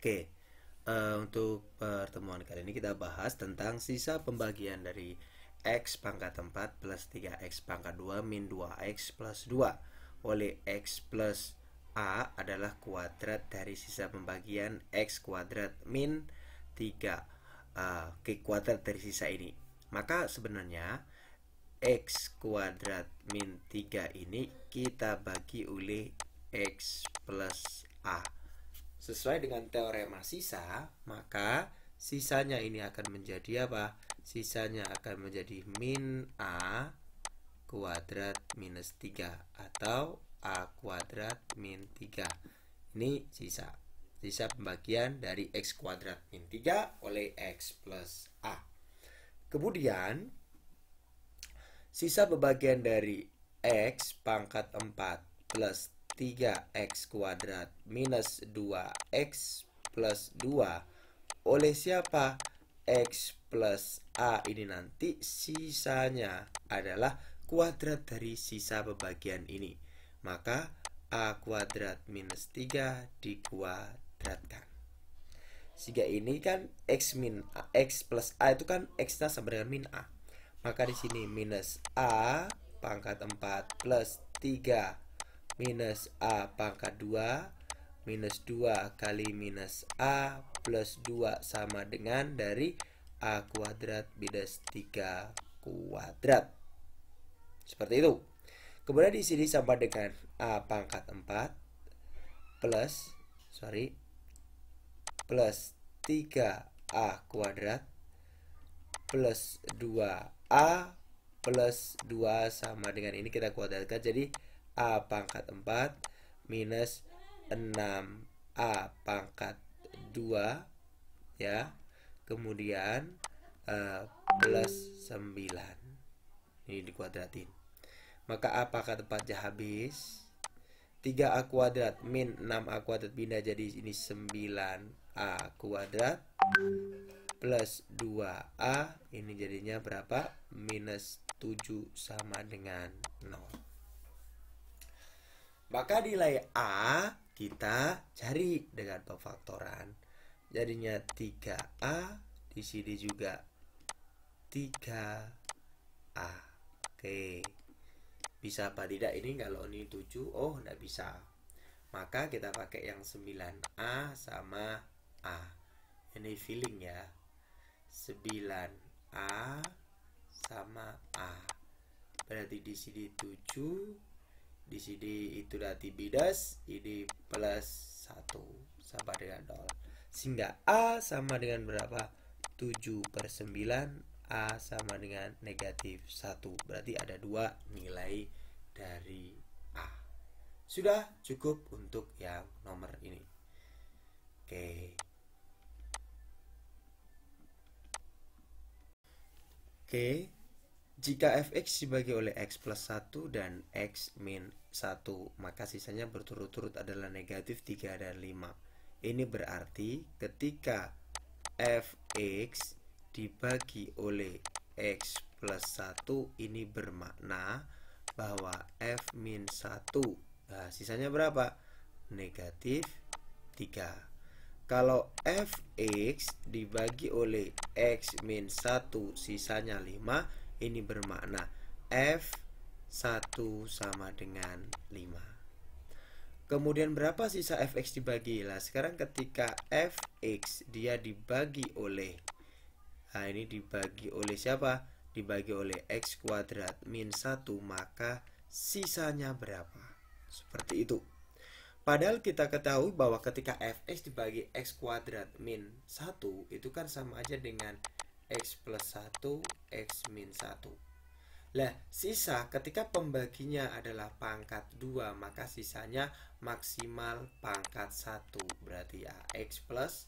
Oke, untuk pertemuan kali ini kita bahas tentang sisa pembagian dari X pangkat 4 plus 3X pangkat 2 min 2X plus 2 oleh X plus A adalah kuadrat dari sisa pembagian X kuadrat min 3 Oke, kuadrat dari sisa ini. Maka sebenarnya X kuadrat min 3 ini kita bagi oleh X plus A. Sesuai dengan teorema sisa, maka sisanya ini akan menjadi apa? Sisanya akan menjadi min A kuadrat minus 3 atau A kuadrat min 3. Ini sisa. Sisa pembagian dari X kuadrat min 3 oleh X plus A. Kemudian, sisa pembagian dari X pangkat 4 plus 3X kuadrat minus 2X plus 2 oleh siapa? X plus A ini nanti sisanya adalah kuadrat dari sisa pembagian ini. Maka A kuadrat minus 3 dikuadratkan. Sehingga ini kan X plus A itu kan X-nya sama dengan min A. Maka di sini minus A pangkat 4 plus 3 minus A pangkat 2 minus 2 kali minus A plus 2 sama dengan dari A kuadrat minus 3 kuadrat. Seperti itu. Kemudian di sini sama dengan A pangkat 4 plus 3A kuadrat plus 2A plus 2 sama dengan ini kita kuadratkan jadi A pangkat 4 minus 6A pangkat 2 ya. Kemudian plus 9. Ini dikuadratin. Maka A pangkat 4 habis. 3A kuadrat min 6A kuadrat pindah jadi ini 9A kuadrat plus 2A ini jadinya berapa? Minus 7 sama dengan 0. Maka nilai A kita cari dengan pemfaktoran. Jadinya 3A, di sini juga 3A. Oke. Bisa apa tidak ini kalau ini 7? Oh, enggak bisa. Maka kita pakai yang 9A sama A. Ini feeling ya. 9A sama A. Berarti di sini 7. Di sini itu nanti minus, ini plus 1 sama dengan 0. Sehingga A sama dengan berapa? 7/9. A sama dengan negatif 1. Berarti ada 2 nilai dari A. Sudah cukup untuk yang nomor ini. Oke. Jika fx dibagi oleh x plus 1 dan x min 1, maka sisanya berturut-turut adalah negatif 3 dan 5. Ini berarti ketika fx dibagi oleh x plus 1 ini bermakna bahwa f min 1, nah sisanya berapa? Negatif 3. Kalau fx dibagi oleh x min 1 sisanya 5, ini bermakna F1 sama dengan 5. Kemudian berapa sisa Fx dibagi? Nah, sekarang ketika Fx dia dibagi oleh, nah ini dibagi oleh siapa? Dibagi oleh X kuadrat min 1, maka sisanya berapa? Seperti itu. Padahal kita ketahui bahwa ketika Fx dibagi X kuadrat min 1, itu kan sama aja dengan X plus 1, X min 1. Nah, sisa ketika pembaginya adalah pangkat 2, maka sisanya maksimal pangkat 1. Berarti ya X plus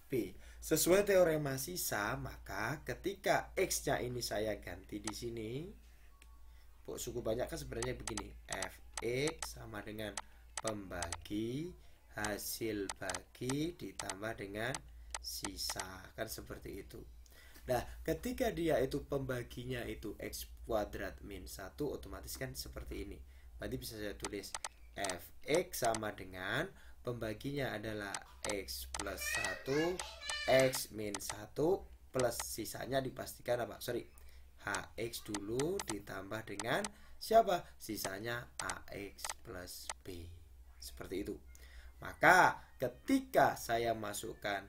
B. Sesuai teorema sisa, maka ketika X-nya ini saya ganti di sini, cukup banyak kan sebenarnya begini. Fx sama dengan pembagi hasil bagi ditambah dengan sisa. Kan seperti itu. Nah, ketika dia itu pembaginya itu X kuadrat min 1, otomatis kan seperti ini. Berarti bisa saya tulis Fx sama dengan pembaginya adalah X plus 1, X min 1, plus sisanya dipastikan apa? Sorry, HX dulu ditambah dengan siapa? Sisanya AX plus B. Seperti itu. Maka ketika saya masukkan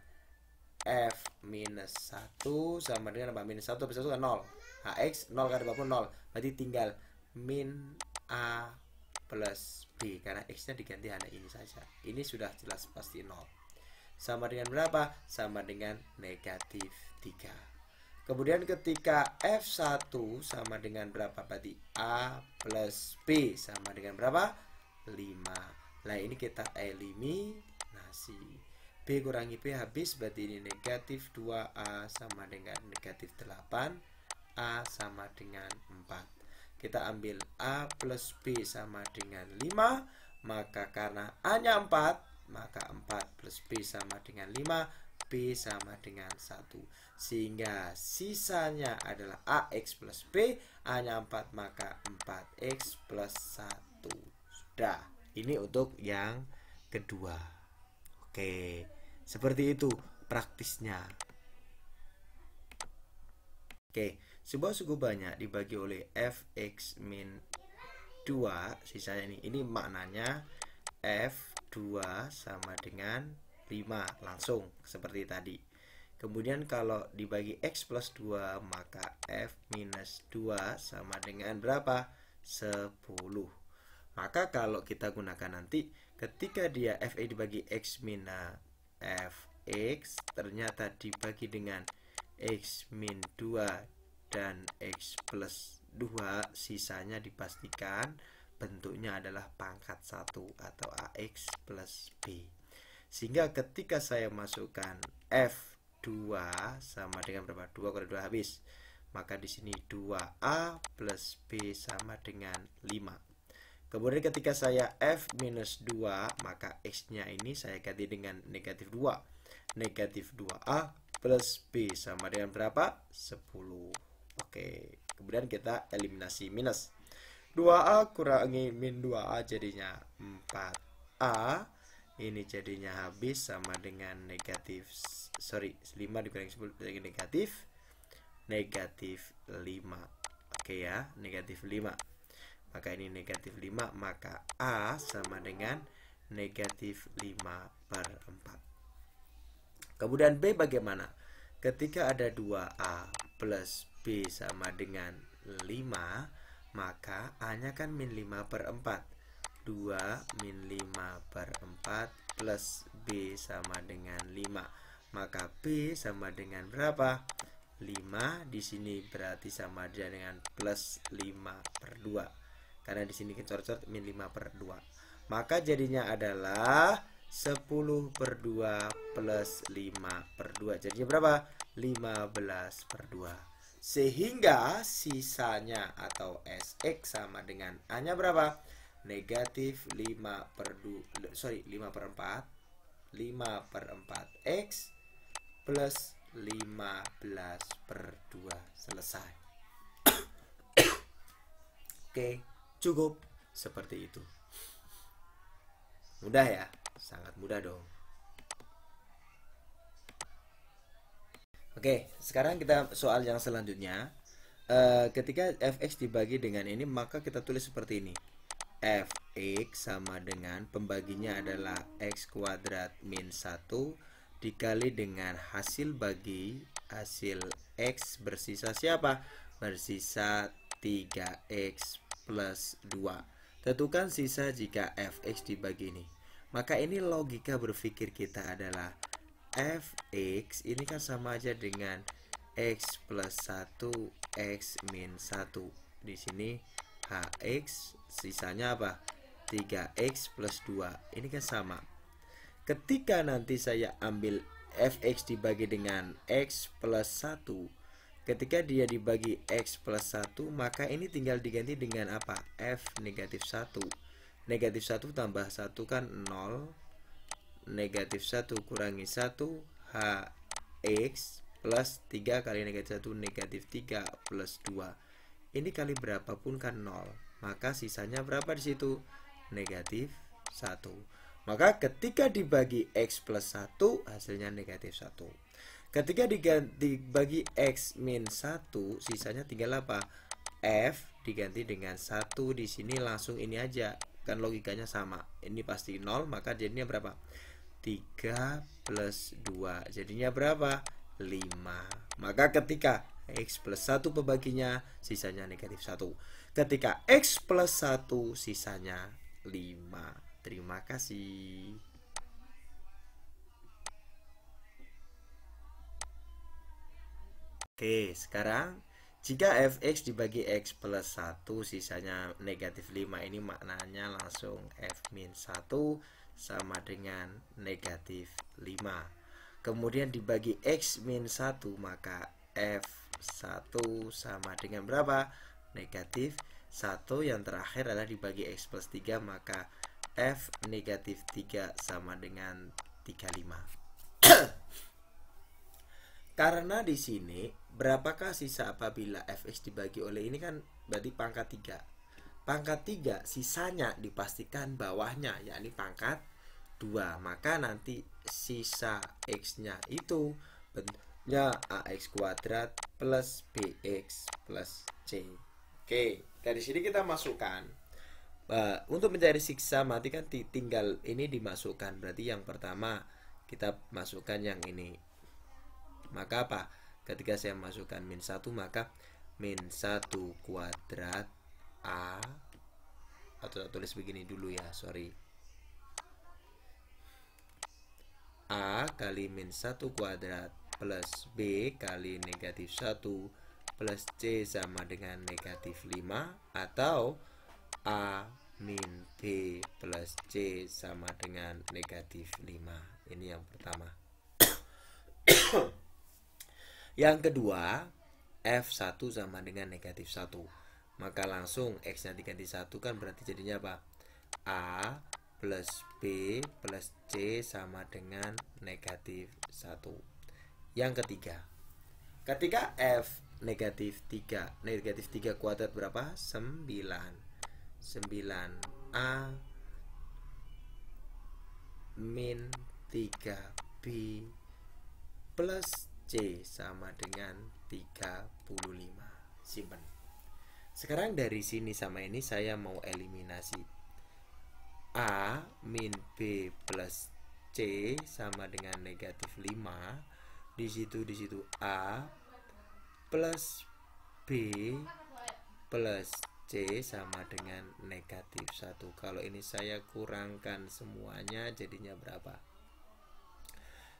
F minus 1 sama dengan apa? Minus 1 plus 1 kan 0. HX 0 kan apapun 0. Berarti tinggal min A plus B. Karena X nya diganti hanya ini saja. Ini sudah jelas pasti 0. Sama dengan berapa? Sama dengan negatif 3. Kemudian ketika F1 sama dengan berapa? Berarti A plus B sama dengan berapa? 5. Nah ini kita eliminasi. B kurangi B habis, berarti ini negatif 2A sama dengan negatif 8. A sama dengan 4. Kita ambil A plus B sama dengan 5. Maka karena A nya 4, maka 4 plus B sama dengan 5. B sama dengan 1. Sehingga sisanya adalah AX plus B. A nya 4, maka 4X plus 1. Sudah. Ini untuk yang kedua. Oke, seperti itu praktisnya. Oke, sebuah suku banyak dibagi oleh Fx min 2. Sisanya ini maknanya F2 sama dengan 5 langsung seperti tadi. Kemudian kalau dibagi X plus 2, maka F minus 2 sama dengan berapa? 10. Maka kalau kita gunakan nanti, ketika dia Fa dibagi X minus Fx, ternyata dibagi dengan X min 2 dan X plus 2, sisanya dipastikan bentuknya adalah pangkat 1 atau AX plus B. Sehingga ketika saya masukkan F2 sama dengan berapa? 2 kali 2 habis. Maka di sini 2A plus B sama dengan 5. Kemudian ketika saya F minus 2, maka X-nya ini saya ganti dengan negatif 2. Negatif 2A plus B sama dengan berapa? 10. Oke, kemudian kita eliminasi minus. 2A kurangi min 2A jadinya 4A. Ini jadinya habis sama dengan negatif, 5 dikurangi 10 jadi negatif 5. Oke ya, negatif 5. Maka ini negatif 5, maka A sama dengan negatif 5/4. Kemudian B bagaimana? Ketika ada 2A plus B sama dengan 5, maka A-nya kan min 5/4. 2 min 5/4 plus B sama dengan 5. Maka B sama dengan berapa? 5. Di sini berarti sama dengan plus 5/2. Karena di sini coret-coret min 5/2. Maka jadinya adalah 10/2 plus 5/2. Jadinya berapa? 15/2. Sehingga sisanya atau Sx sama dengan A-nya berapa? Negatif 5/4 X plus 15/2. Selesai. Oke, cukup seperti itu. Mudah ya? Sangat mudah dong. Oke, sekarang kita soal yang selanjutnya. Ketika Fx dibagi dengan ini, maka kita tulis seperti ini. Fx sama dengan pembaginya adalah X kuadrat min 1 dikali dengan hasil bagi hasil X bersisa siapa? Bersisa 3X plus 2. Tentukan sisa jika Fx dibagi ini. Maka ini logika berpikir kita adalah Fx ini kan sama aja dengan X plus 1 X min 1. Di sini Hx sisanya apa? 3X plus 2. Ini kan sama. Ketika nanti saya ambil Fx dibagi dengan X plus 1, ketika dia dibagi X plus 1, maka ini tinggal diganti dengan apa? F negatif 1. Negatif 1 tambah 1 kan 0. Negatif 1 kurangi 1 Hx plus 3 kali negatif 1 negatif 3 plus 2. Ini kali berapapun kan 0. Maka sisanya berapa di situ? Negatif 1. Maka ketika dibagi X plus 1 hasilnya negatif 1. Ketika dibagi X min 1 sisanya tinggal apa? F diganti dengan 1 di sini langsung ini aja. Kan logikanya sama. Ini pasti 0 maka jadinya berapa? 3 plus 2 jadinya berapa? 5. Maka ketika X plus 1 pembaginya sisanya negatif 1. Ketika X plus 1 sisanya 5. Terima kasih. Oke, sekarang jika fx dibagi x plus 1 sisanya negatif 5, ini maknanya langsung f min 1 sama dengan negatif 5. Kemudian dibagi x min 1 maka f1 sama dengan berapa? Negatif 1. Yang terakhir adalah dibagi x plus 3 maka f negatif 3 sama dengan 35. Karena di sini berapakah sisa apabila fx dibagi oleh ini kan berarti pangkat 3. Pangkat 3 sisanya dipastikan bawahnya yakni pangkat 2. Maka nanti sisa x-nya itu bentuknya ax kuadrat plus bx plus c. Oke, dari sini kita masukkan. Untuk mencari siksa mati kan tinggal ini dimasukkan. Berarti yang pertama kita masukkan yang ini. Maka apa? Ketika saya masukkan min 1 maka min 1 kuadrat A, atau tulis begini dulu ya, sorry, A kali min 1 kuadrat plus B kali negatif 1 plus C sama dengan negatif 5, atau A min B plus C sama dengan negatif 5. Ini yang pertama. Yang kedua, F1 sama dengan negatif 1. Maka langsung X-nya diganti 1 kan berarti jadinya apa? A plus B plus C sama dengan negatif 1. Yang ketiga, ketika F negatif 3, negatif 3 kuadrat berapa? 9. 9A min 3B plus C sama dengan 35. Simpan. Sekarang dari sini sama ini saya mau eliminasi. A min B plus C sama dengan negatif 5. Di situ A plus B plus C sama dengan negatif 1. Kalau ini saya kurangkan semuanya jadinya berapa?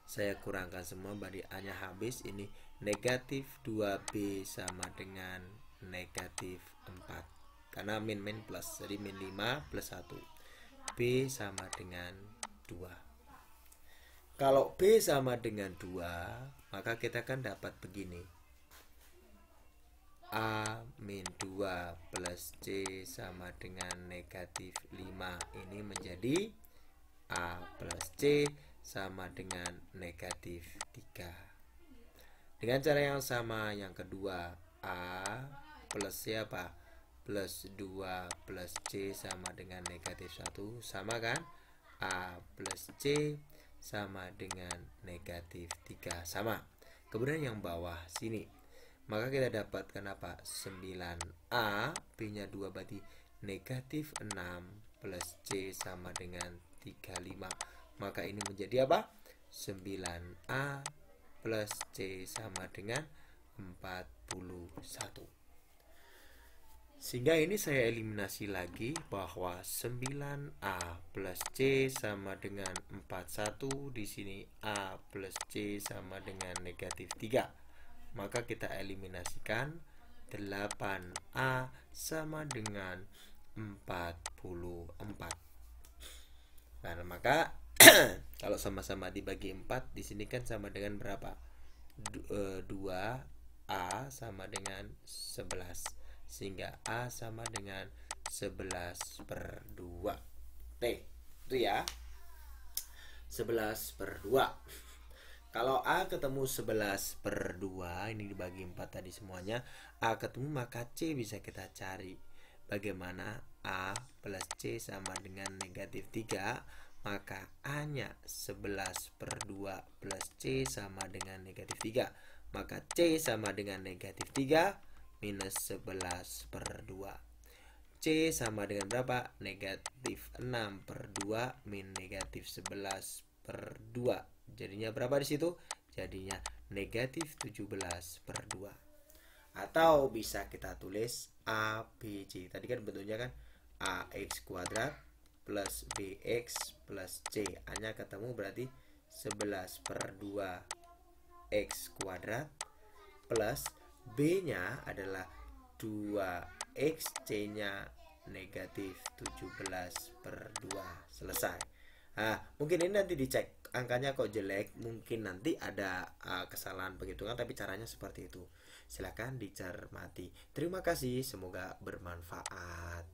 Saya kurangkan semua, berarti A nya habis. Ini negatif 2B sama dengan negatif 4. Karena min plus, jadi min 5 plus 1. B sama dengan 2. Kalau B sama dengan 2, maka kita kan dapat begini. A min 2 plus C sama dengan negatif 5. Ini menjadi A plus C sama dengan negatif 3. Dengan cara yang sama yang kedua, A plus siapa? Plus 2 plus C sama dengan negatif 1. Sama kan? A plus C sama dengan negatif 3. Sama. Kemudian yang bawah sini, maka kita dapatkan apa? 9A, B-nya 2 berarti negatif 6 plus C sama dengan 35. Maka ini menjadi apa? 9A plus C sama dengan 41. Sehingga ini saya eliminasi lagi bahwa 9A plus C sama dengan 41. Di sini A plus C sama dengan negatif 3. Maka kita eliminasikan 8A sama dengan 44. Nah, maka kalau sama-sama dibagi 4 di sini kan sama dengan berapa? 2A sama dengan 11. Sehingga A sama dengan 11/2. Itu ya. 11/2. Kalau A ketemu 11/2, ini dibagi 4 tadi semuanya, A ketemu maka C bisa kita cari. Bagaimana A plus C sama dengan negatif 3, maka A-nya 11/2 plus C sama dengan negatif 3. Maka C sama dengan negatif 3 minus 11/2. C sama dengan berapa? Negatif 6/2 min negatif 11/2. Jadinya berapa di situ? Jadinya negatif 17/2. Atau bisa kita tulis ABC. Tadi kan bentuknya kan AX kuadrat plus BX plus C. A-nya ketemu berarti 11/2 X kuadrat plus B-nya adalah 2X, C-nya negatif 17/2. Selesai. Mungkin ini nanti dicek angkanya kok jelek, mungkin nanti ada kesalahan penghitungan, tapi caranya seperti itu. Silakan dicermati. Terima kasih, semoga bermanfaat.